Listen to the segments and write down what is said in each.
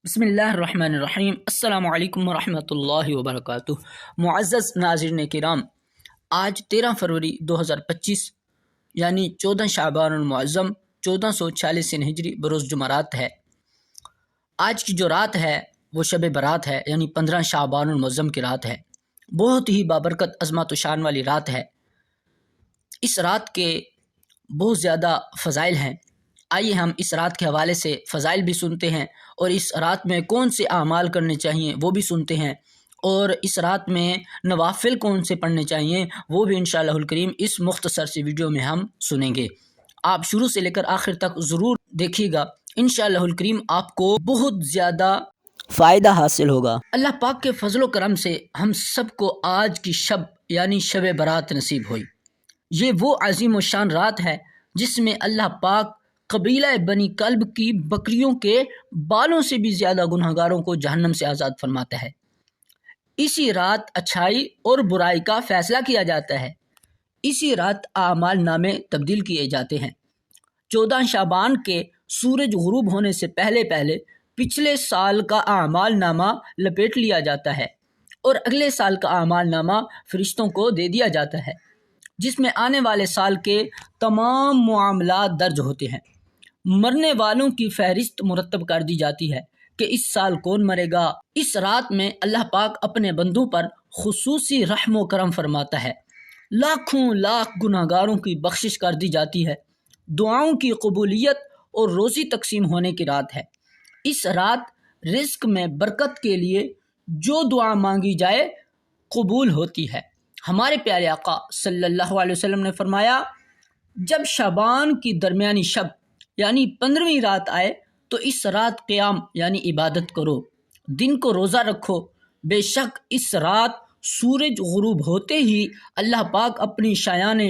بسم اللہ الرحمن الرحیم۔ السلام علیکم ورحمۃ اللہ وبرکاتہ۔ معزز ناظرین کرام، آج 13 فروری 2025 یعنی 14 شعبان المعظم 1446 ہجری بروز جمعرات ہے۔ آج کی جو رات ہے وہ شب برات ہے، یعنی 15 شعبان المعظم کی رات ہے۔ بہت ہی بابرکت عظمت و شان والی رات ہے۔ اس رات کے بہت زیادہ فضائل ہیں۔ آئیے ہم اس رات کے حوالے سے فضائل بھی سنتے ہیں، اور اس رات میں کون سے اعمال کرنے چاہیے وہ بھی سنتے ہیں، اور اس رات میں نوافل کون سے پڑھنے چاہیے وہ بھی انشاءاللہ الکریم اس مختصر سی ویڈیو میں ہم سنیں گے۔ آپ شروع سے لے کر آخر تک ضرور دیکھیے گا، انشاءاللہ الکریم آپ کو بہت زیادہ فائدہ حاصل ہوگا۔ اللہ پاک کے فضل و کرم سے ہم سب کو آج کی شب یعنی شب برات نصیب ہوئی۔ یہ وہ عظیم و شان رات ہے جس میں اللہ پاک قبیلہ بنی کلب کی بکریوں کے بالوں سے بھی زیادہ گنہگاروں کو جہنم سے آزاد فرماتا ہے۔ اسی رات اچھائی اور برائی کا فیصلہ کیا جاتا ہے۔ اسی رات اعمال نامے تبدیل کیے جاتے ہیں۔ 14 شعبان کے سورج غروب ہونے سے پہلے پچھلے سال کا اعمال نامہ لپیٹ لیا جاتا ہے، اور اگلے سال کا اعمال نامہ فرشتوں کو دے دیا جاتا ہے، جس میں آنے والے سال کے تمام معاملات درج ہوتے ہیں۔ مرنے والوں کی فہرست مرتب کر دی جاتی ہے کہ اس سال کون مرے گا۔ اس رات میں اللہ پاک اپنے بندوں پر خصوصی رحم و کرم فرماتا ہے۔ لاکھوں لاکھ گناہگاروں کی بخشش کر دی جاتی ہے۔ دعاؤں کی قبولیت اور روزی تقسیم ہونے کی رات ہے۔ اس رات رزق میں برکت کے لیے جو دعا مانگی جائے قبول ہوتی ہے۔ ہمارے پیارے آقا صلی اللہ علیہ وسلم نے فرمایا، جب شعبان کی درمیانی شب یعنی 15ویں رات آئے تو اس رات قیام یعنی عبادت کرو، دن کو روزہ رکھو۔ بے شک اس رات سورج غروب ہوتے ہی اللہ پاک اپنی شان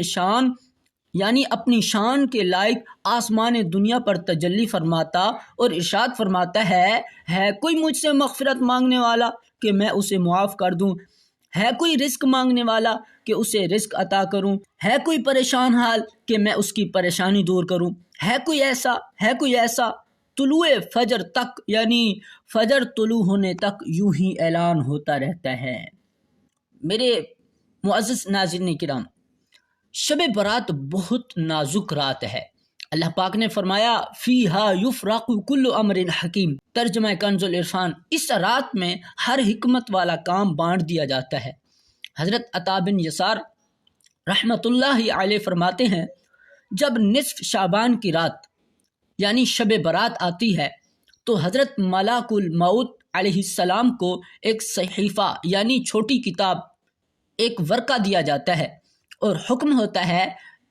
یعنی اپنی شان کے لائق آسمان دنیا پر تجلی فرماتا اور ارشاد فرماتا ہے کوئی مجھ سے مغفرت مانگنے والا کہ میں اسے معاف کر دوں؟ ہے کوئی رزق مانگنے والا کہ اسے رزق عطا کروں؟ ہے کوئی پریشان حال کہ میں اس کی پریشانی دور کروں؟ ہے کوئی ایسا طلوع فجر تک یعنی فجر طلوع ہونے تک یوں ہی اعلان ہوتا رہتا ہے۔ میرے معزز ناظرین کرام، شب برات بہت نازک رات ہے۔ اللہ پاک نے فرمایا فیہا یفرق کل امر حکیم، ترجمہ کنز العرفان، اس رات میں ہر حکمت والا کام بانٹ دیا جاتا ہے۔ حضرت عطا بن یسار رحمت اللہ علیہ فرماتے ہیں، جب نصف شعبان کی رات یعنی شب برات آتی ہے تو حضرت ملک الموت علیہ السلام کو ایک صحیفہ یعنی چھوٹی کتاب، ایک ورقہ دیا جاتا ہے، اور حکم ہوتا ہے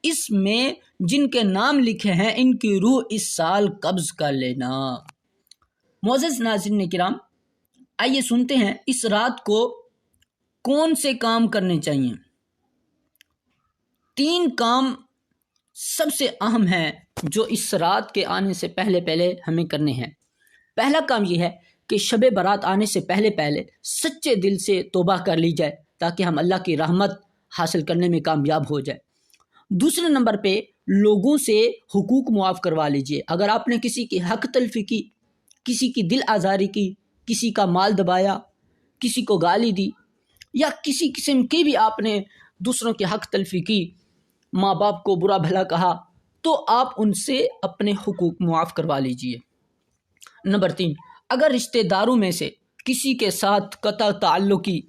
اس میں جن کے نام لکھے ہیں ان کی روح اس سال قبض کر لینا۔ معزز ناظرین کرام، آئیے سنتے ہیں اس رات کو کون سے کام کرنے چاہیے۔ 3 کام سب سے اہم ہیں جو اس رات کے آنے سے پہلے ہمیں کرنے ہیں۔ پہلا کام یہ ہے کہ شب برات آنے سے پہلے سچے دل سے توبہ کر لی جائے تاکہ ہم اللہ کی رحمت حاصل کرنے میں کامیاب ہو جائے۔ دوسرے نمبر پہ لوگوں سے حقوق معاف کروا لیجئے۔ اگر آپ نے کسی کی حق تلفی کی، کسی کی دل آزاری کی، کسی کا مال دبایا، کسی کو گالی دی، یا کسی قسم کی بھی آپ نے دوسروں کی حق تلفی کی، ماں باپ کو برا بھلا کہا، تو آپ ان سے اپنے حقوق معاف کروا لیجئے۔ نمبر 3، اگر رشتہ داروں میں سے کسی کے ساتھ قطع تعلقی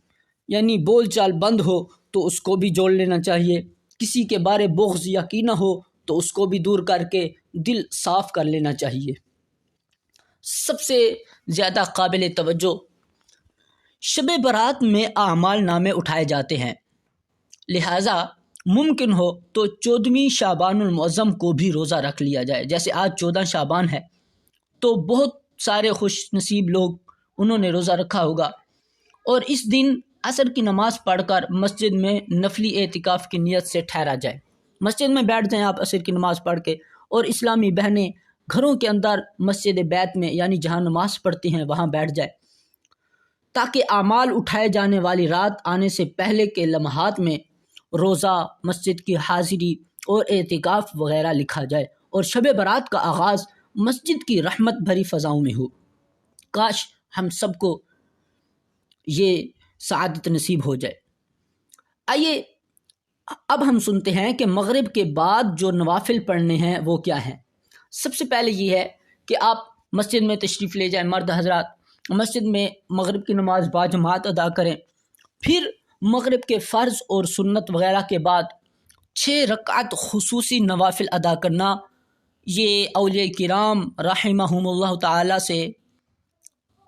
یعنی بول چال بند ہو تو اس کو بھی جوڑ لینا چاہیے۔ کسی کے بارے بغض یا کینہ ہو تو اس کو بھی دور کر کے دل صاف کر لینا چاہیے۔ سب سے زیادہ قابل توجہ شب برات میں اعمال نامے اٹھائے جاتے ہیں، لہٰذا ممکن ہو تو 14ویں شعبان المعظم کو بھی روزہ رکھ لیا جائے۔ جیسے آج 14 شعبان ہے تو بہت سارے خوش نصیب لوگ انہوں نے روزہ رکھا ہوگا، اور اس دن عصر کی نماز پڑھ کر مسجد میں نفلی اعتکاف کی نیت سے ٹھہرا جائے۔ مسجد میں بیٹھ جائیں آپ عصر کی نماز پڑھ کے، اور اسلامی بہنیں گھروں کے اندر مسجد بیت میں یعنی جہاں نماز پڑھتی ہیں وہاں بیٹھ جائے، تاکہ اعمال اٹھائے جانے والی رات آنے سے پہلے کے لمحات میں روزہ، مسجد کی حاضری اور اعتکاف وغیرہ لکھا جائے، اور شب برات کا آغاز مسجد کی رحمت بھری فضاؤں میں ہو۔ کاش ہم سب کو یہ سعادت نصیب ہو جائے۔ آئیے اب ہم سنتے ہیں کہ مغرب کے بعد جو نوافل پڑھنے ہیں وہ کیا ہیں۔ سب سے پہلے یہ ہے کہ آپ مسجد میں تشریف لے جائیں، مرد حضرات مسجد میں مغرب کی نماز باجماعت ادا کریں، پھر مغرب کے فرض اور سنت وغیرہ کے بعد 6 رکعت خصوصی نوافل ادا کرنا یہ اولیاء کرام رحمہم اللہ تعالی سے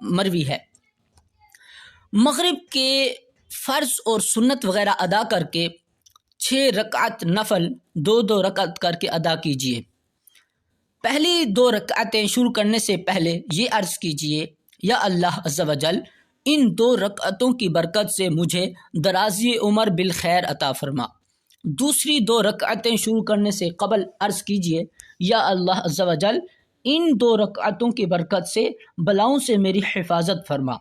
مروی ہے۔ مغرب کے فرض اور سنت وغیرہ ادا کر کے 6 رکعت نفل 2 رکعت کر کے ادا کیجیے۔ پہلی 2 رکعتیں شروع کرنے سے پہلے یہ عرض کیجیے، یا اللہ عز و جل ان 2 رکعتوں کی برکت سے مجھے درازی عمر بالخیر عطا فرما۔ دوسری 2 رکعتیں شروع کرنے سے قبل عرض کیجیے، یا اللہ عز و جل ان 2 رکعتوں کی برکت سے بلاؤں سے میری حفاظت فرما۔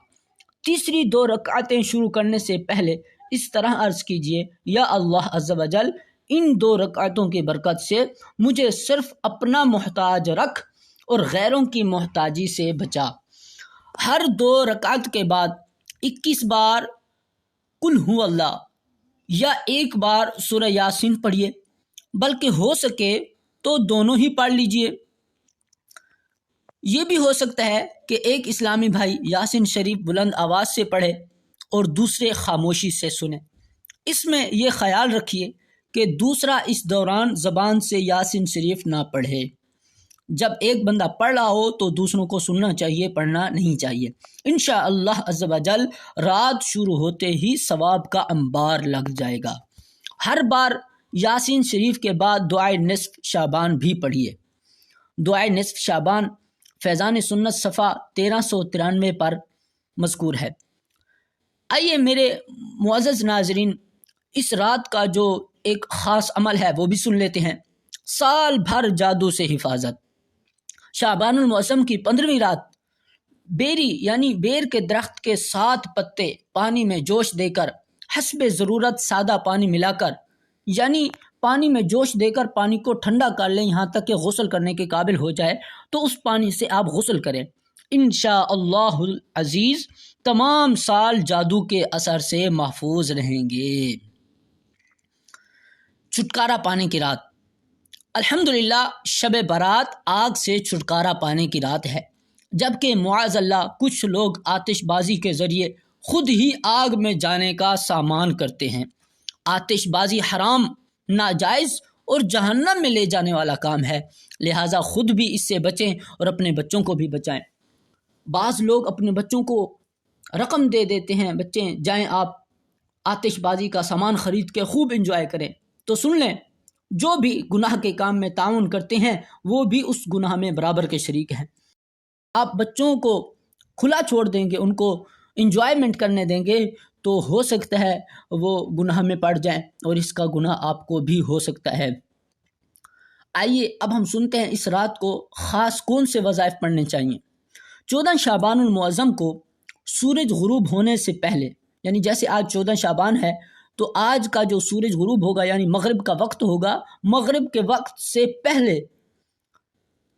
تیسری 2 رکعتیں شروع کرنے سے پہلے اس طرح عرض کیجیے، یا اللہ عز و جل ان 2 رکعتوں کی برکت سے مجھے صرف اپنا محتاج رکھ اور غیروں کی محتاجی سے بچا۔ ہر 2 رکعت کے بعد 21 بار قل ہو اللہ یا 1 بار سورہ یاسین پڑھیے، بلکہ ہو سکے تو دونوں ہی پڑھ لیجئے۔ یہ بھی ہو سکتا ہے کہ ایک اسلامی بھائی یاسین شریف بلند آواز سے پڑھے اور دوسرے خاموشی سے سنیں۔ اس میں یہ خیال رکھیے کہ دوسرا اس دوران زبان سے یاسین شریف نہ پڑھے۔ جب ایک بندہ پڑھ رہا ہو تو دوسروں کو سننا چاہیے، پڑھنا نہیں چاہیے۔ انشاءاللہ عز و جل رات شروع ہوتے ہی ثواب کا انبار لگ جائے گا۔ ہر بار یاسین شریف کے بعد دعائے نصف شعبان بھی پڑھیے۔ دعائے نصف شعبان فیضان سنت صفحہ 1393 پر مذکور ہے۔ آئیے میرے معزز ناظرین، اس رات کا جو ایک خاص عمل ہے وہ بھی سن لیتے ہیں۔ سال بھر جادو سے حفاظت۔ شعبان المعظم کی 15ویں رات بیری یعنی بیر کے درخت کے 7 پتے پانی میں جوش دے کر حسب ضرورت سادہ پانی ملا کر، یعنی پانی میں جوش دے کر پانی کو ٹھنڈا کر لیں یہاں تک کہ غسل کرنے کے قابل ہو جائے، تو اس پانی سے آپ غسل کریں۔ انشاءاللہ العزیز تمام سال جادو کے اثر سے محفوظ رہیں گے۔ چھٹکارا پانے کی رات۔ الحمدللہ شب برات آگ سے چھٹکارا پانے کی رات ہے، جبکہ معاذ اللہ کچھ لوگ آتش بازی کے ذریعے خود ہی آگ میں جانے کا سامان کرتے ہیں۔ آتش بازی حرام، ناجائز اور جہنم میں لے جانے والا کام ہے، لہٰذا خود بھی اس سے بچیں اور اپنے بچوں کو بھی بچائیں۔ بعض لوگ اپنے بچوں کو رقم دے دیتے ہیں، بچے جائیں آپ آتش بازی کا سامان خرید کے خوب انجوائے کریں۔ تو سن لیں، جو بھی گناہ کے کام میں تعاون کرتے ہیں وہ بھی اس گناہ میں برابر کے شریک ہیں۔ آپ بچوں کو کھلا چھوڑ دیں گے، ان کو انجوائمنٹ کرنے دیں گے، تو ہو سکتا ہے وہ گناہ میں پڑ جائیں اور اس کا گناہ آپ کو بھی ہو سکتا ہے۔ آئیے اب ہم سنتے ہیں اس رات کو خاص کون سے وظائف پڑھنے چاہیے۔ 14 شعبان المعظم کو سورج غروب ہونے سے پہلے، یعنی جیسے آج 14 شعبان ہے تو آج کا جو سورج غروب ہوگا یعنی مغرب کا وقت ہوگا، مغرب کے وقت سے پہلے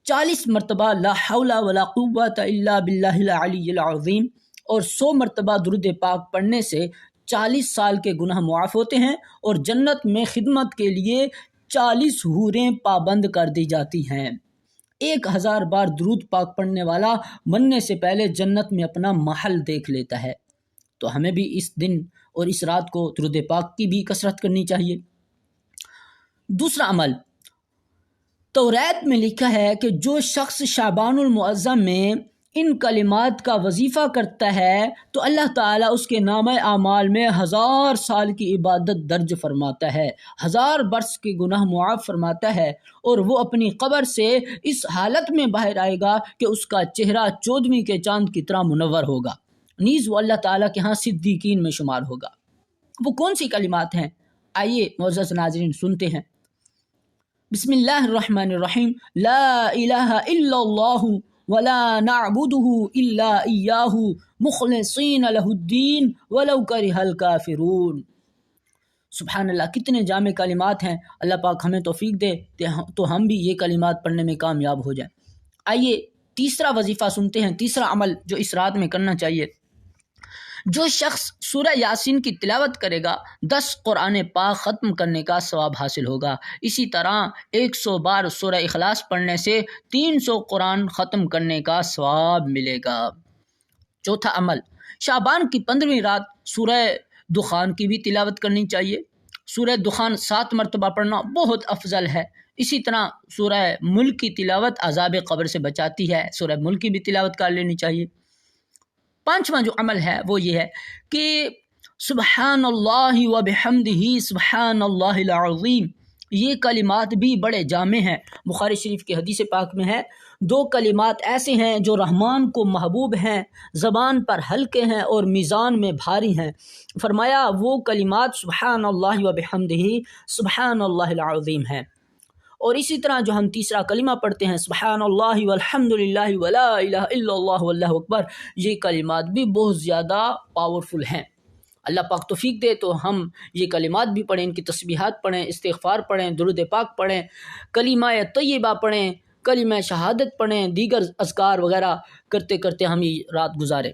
40 مرتبہ لا حول ولا قوت الا باللہ العلی العظیم اور 100 مرتبہ درود پاک پڑھنے سے 40 سال کے گناہ معاف ہوتے ہیں اور جنت میں خدمت کے لیے 40 حوریں پابند کر دی جاتی ہیں۔ 1000 بار درود پاک پڑھنے والا مرنے سے پہلے جنت میں اپنا محل دیکھ لیتا ہے۔ تو ہمیں بھی اس دن اور اس رات کو درود پاک کی بھی کثرت کرنی چاہیے۔ دوسرا عمل، توریت میں لکھا ہے کہ جو شخص شعبان المعظم میں ان کلمات کا وظیفہ کرتا ہے تو اللہ تعالیٰ اس کے نامہ اعمال میں 1000 سال کی عبادت درج فرماتا ہے، 1000 برس کے گناہ معاف فرماتا ہے، اور وہ اپنی قبر سے اس حالت میں باہر آئے گا کہ اس کا چہرہ 14ویں کے چاند کی طرح منور ہوگا، نیز وہ اللہ تعالیٰ کے ہاں صدیقین میں شمار ہوگا۔ وہ کون سی کلمات ہیں؟ آئیے معزز ناظرین سنتے ہیں۔ بسم اللہ الرحمن الرحیم، لا الہ الا اللہ ولا نعبده الا ایاہ مخلصین لہ الدین ولو کرہ الکافرون۔ سبحان اللہ، کتنے جامع کلمات ہیں۔ اللہ پاک ہمیں توفیق دے تو ہم بھی یہ کلمات پڑھنے میں کامیاب ہو جائیں۔ آئیے تیسرا وظیفہ سنتے ہیں، تیسرا عمل جو اس رات میں کرنا چاہیے۔ جو شخص سورہ یاسین کی تلاوت کرے گا 10 قرآن پاک ختم کرنے کا ثواب حاصل ہوگا۔ اسی طرح 100 بار سورہ اخلاص پڑھنے سے 300 قرآن ختم کرنے کا ثواب ملے گا۔ چوتھا عمل، شعبان کی 15ویں رات سورہ دخان کی بھی تلاوت کرنی چاہیے۔ سورہ دخان 7 مرتبہ پڑھنا بہت افضل ہے۔ اسی طرح سورہ ملک کی تلاوت عذاب قبر سے بچاتی ہے، سورہ ملک کی بھی تلاوت کر لینی چاہیے۔ پانچواں جو عمل ہے وہ یہ ہے کہ سبحان اللہ و بحمدہ سبحان اللہ العظیم، یہ کلمات بھی بڑے جامع ہیں۔ بخاری شریف کی حدیث پاک میں ہے 2 کلمات ایسے ہیں جو رحمان کو محبوب ہیں، زبان پر ہلکے ہیں اور میزان میں بھاری ہیں۔ فرمایا وہ کلمات سبحان اللہ و بحمدہ سبحان اللہ العظیم ہیں۔ اور اسی طرح جو ہم تیسرا کلمہ پڑھتے ہیں سبحان اللہ والحمد للہ ولا الہ الا اللہ واللہ اکبر، یہ کلمات بھی بہت زیادہ پاورفل ہیں۔ اللہ پاک توفیق دے تو ہم یہ کلمات بھی پڑھیں، ان کی تسبیحات پڑھیں، استغفار پڑھیں، درود پاک پڑھیں، کلمہ طیبہ پڑھیں، کلمہ شہادت پڑھیں، دیگر اذکار وغیرہ کرتے کرتے ہم یہ رات گزاریں۔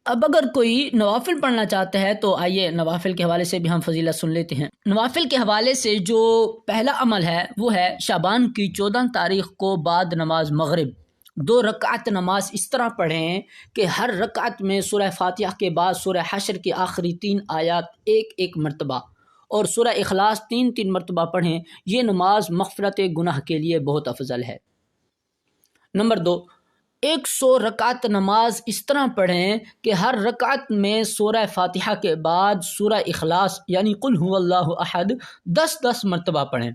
اب اگر کوئی نوافل پڑھنا چاہتا ہے تو آئیے نوافل کے حوالے سے بھی ہم فضیلت سن لیتے ہیں۔ نوافل کے حوالے سے جو پہلا عمل ہے وہ ہے شعبان کی 14 تاریخ کو بعد نماز مغرب 2 رکعت نماز اس طرح پڑھیں کہ ہر رکعت میں سورہ فاتحہ کے بعد سورہ حشر کی آخری 3 آیات ایک مرتبہ اور سورہ اخلاص 3 مرتبہ پڑھیں۔ یہ نماز مغفرت گناہ کے لیے بہت افضل ہے۔ نمبر 2، 100 رکعت نماز اس طرح پڑھیں کہ ہر رکعت میں سورہ فاتحہ کے بعد سورہ اخلاص یعنی قل هو اللہ احد 10 مرتبہ پڑھیں۔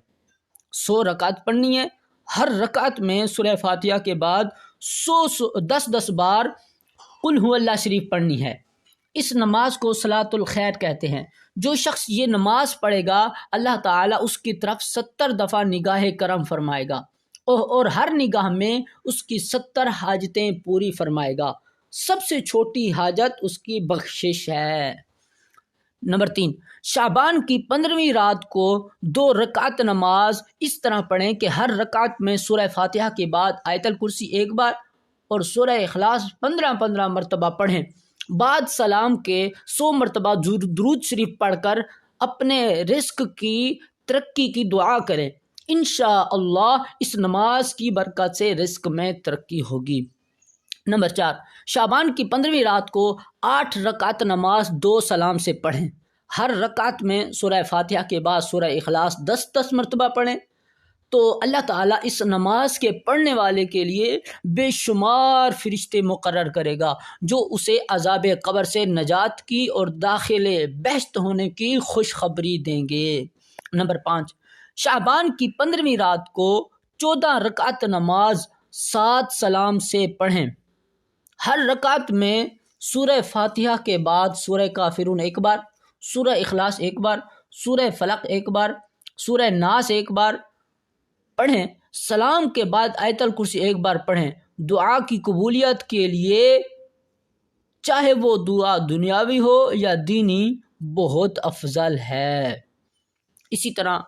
100 رکعت پڑھنی ہے، ہر رکعت میں سورہ فاتحہ کے بعد 10 بار قل هو اللہ شریف پڑھنی ہے۔ اس نماز کو صلاۃ الخیر کہتے ہیں۔ جو شخص یہ نماز پڑھے گا اللہ تعالیٰ اس کی طرف 70 دفعہ نگاہ کرم فرمائے گا اور ہر نگاہ میں اس کی 70 حاجتیں پوری فرمائے گا۔ سب سے چھوٹی حاجت اس کی بخشش ہے۔ نمبر 3، شعبان کی 15ویں رات کو 2 رکعت نماز اس طرح پڑھیں کہ ہر رکعت میں سورہ فاتحہ کے بعد آیت الکرسی 1 بار اور سورہ اخلاص 15 مرتبہ پڑھیں۔ بعد سلام کے 100 مرتبہ درود شریف پڑھ کر اپنے رزق کی ترقی کی دعا کریں۔ انشاءاللہ اس نماز کی برکت سے رزق میں ترقی ہوگی۔ نمبر 4، شعبان کی 15ویں رات کو 8 رکعت نماز 2 سلام سے پڑھیں۔ ہر رکعت میں سورہ فاتحہ کے بعد سورہ اخلاص 10 مرتبہ پڑھیں تو اللہ تعالیٰ اس نماز کے پڑھنے والے کے لیے بے شمار فرشتے مقرر کرے گا جو اسے عذاب قبر سے نجات کی اور داخل بہشت ہونے کی خوشخبری دیں گے۔ نمبر 5، شعبان کی 15ویں رات کو 14 رکعت نماز 7 سلام سے پڑھیں۔ ہر رکعت میں سورہ فاتحہ کے بعد سورہ کافرون 1 بار، سورہ اخلاص 1 بار، سورہ فلق 1 بار، سورہ ناس 1 بار پڑھیں۔ سلام کے بعد آیت الکرسی 1 بار پڑھیں۔ دعا کی قبولیت کے لیے چاہے وہ دعا دنیاوی ہو یا دینی بہت افضل ہے۔ اسی طرح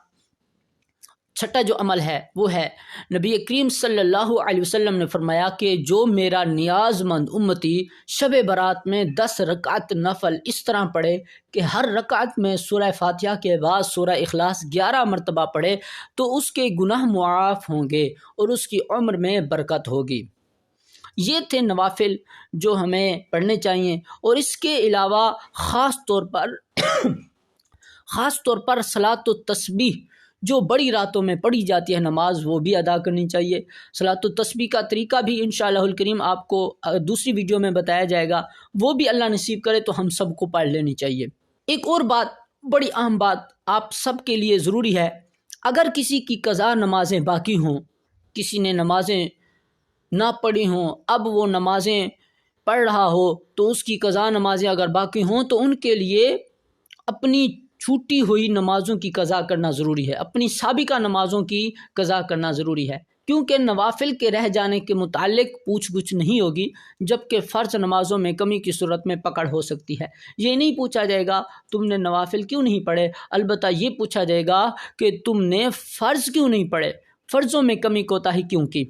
چھٹا جو عمل ہے وہ ہے نبی کریم صلی اللہ علیہ وسلم نے فرمایا کہ جو میرا نیاز مند امتی شب برات میں 10 رکعت نفل اس طرح پڑھے کہ ہر رکعت میں سورہ فاتحہ کے بعد سورہ اخلاص 11 مرتبہ پڑھے تو اس کے گناہ معاف ہوں گے اور اس کی عمر میں برکت ہوگی۔ یہ تھے نوافل جو ہمیں پڑھنے چاہیے، اور اس کے علاوہ خاص طور پر صلاۃ التسبیح جو بڑی راتوں میں پڑھی جاتی ہے نماز، وہ بھی ادا کرنی چاہیے۔ صلاۃ التسبیح کا طریقہ بھی انشاءاللہ الکریم آپ کو دوسری ویڈیو میں بتایا جائے گا، وہ بھی اللہ نصیب کرے تو ہم سب کو پڑھ لینی چاہیے۔ ایک اور بات، بڑی اہم بات آپ سب کے لیے ضروری ہے، اگر کسی کی قضا نمازیں باقی ہوں، کسی نے نمازیں نہ پڑھی ہوں، اب وہ نمازیں پڑھ رہا ہو تو اس کی قضا نمازیں اگر باقی ہوں تو ان کے لیے اپنی چھوٹی ہوئی نمازوں کی قضا کرنا ضروری ہے، اپنی سابقہ نمازوں کی قضا کرنا ضروری ہے، کیونکہ نوافل کے رہ جانے کے متعلق پوچھ گچھ نہیں ہوگی، جبکہ فرض نمازوں میں کمی کی صورت میں پکڑ ہو سکتی ہے۔ یہ نہیں پوچھا جائے گا تم نے نوافل کیوں نہیں پڑھے، البتہ یہ پوچھا جائے گا کہ تم نے فرض کیوں نہیں پڑھے، فرضوں میں کمی کوتاہی کیوں کی۔